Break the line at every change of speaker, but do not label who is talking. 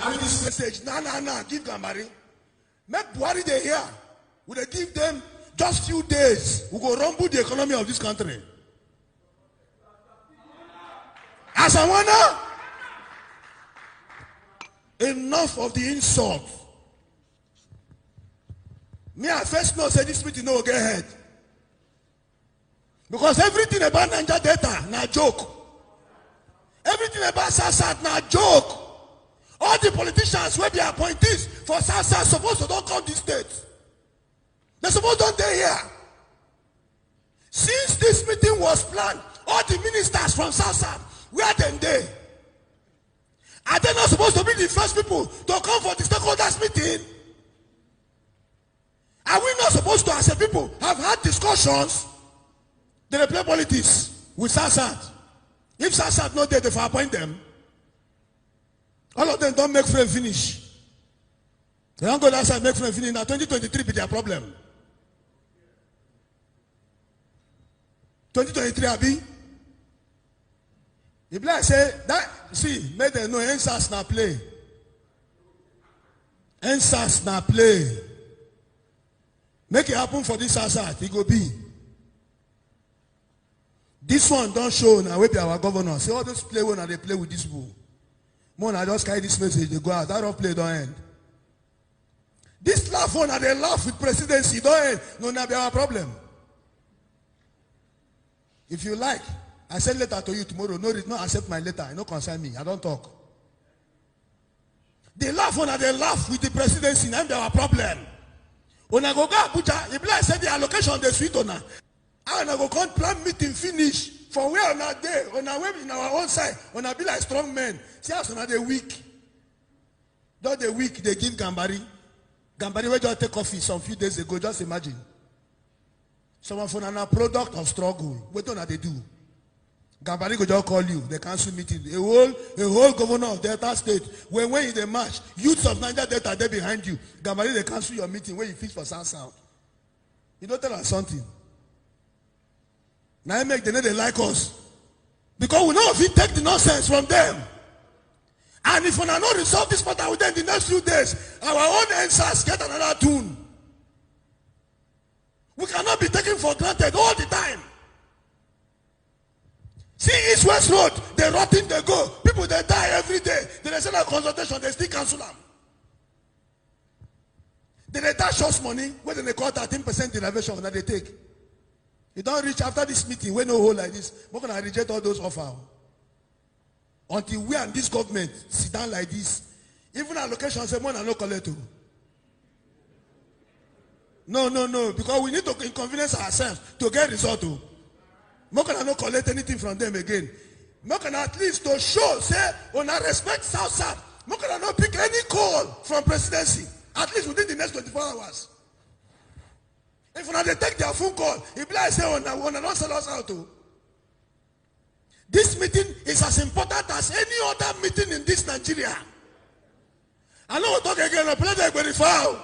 carry this message. Nah, give Gambari. Make Buhari they here. We they give them just few days. We go rumble the economy of this country. As I wanna, enough of the insult. Me, I first know say this meeting no get ahead. Because everything about Niger Delta na joke. Everything about South na joke. All the politicians will be appointees for South supposed to don't come this state. They're supposed to don't stay here. Since this meeting was planned, all the ministers from South, where them they? Are they not supposed to be the first people to come for the stakeholders meeting? Are we not supposed to, as a people, have had discussions? They play politics with South. If South not there, they for appoint them. All of them don't make friend finish. They don't go outside and make friend finish. Now 2023 be their problem. 2023 Abi. If I say that, see, make them know NSAS now play. NSAS now play. Make it happen for this South. It go be. This one don't show now. We be our governor. See all those play when they play with this bull. More I just carry this message. They go out. That don't play don't end. This laugh one they laugh with presidency don't end. No, now be our problem. If you like, I send letter to you tomorrow. No, not accept my letter. It no concern me. I don't talk. They laugh when they laugh with the presidency. Now be our problem. When I go Abuja, if I say the allocation they sweet on her. And I go come plan meeting finish for where on our day, on our way in our own side, on our be like strong men. See us on the week. Not the week they give Gambari. Gambari where just take office some few days ago. Just imagine. Someone for a product of struggle. What don't they do? Gambari go just call you. They cancel meeting. A whole governor of Delta State. When in the march, youths of Niger Delta they behind you. Gambari they cancel your meeting when you fix for South. You don't tell us something. Now I make the name they like us. Because we know if we take the nonsense from them. And if we are not resolve this matter within the next few days, our own answers get another tune. We cannot be taken for granted all the time. See East West Road, they rotting, they go. People they die every day. They send a consultation, they still cancel them. They dash us money, where they call 13% derivation that they take. You don't reach after this meeting, we no hold like this. We're going to reject all those offers. Until we and this government sit down like this. Even allocation say, "More no collect." No. Because we need to inconvenience ourselves to get result. We're going to not collect anything from them again. We're going to at least to show, say, on our respect South. We're going to not pick any call from presidency. At least within the next 24 hours. If they take their phone call, if I say, "Oh, not sell us out." This meeting is as important as any other meeting in this Nigeria. I know we'll talk again. I'll play the very foul.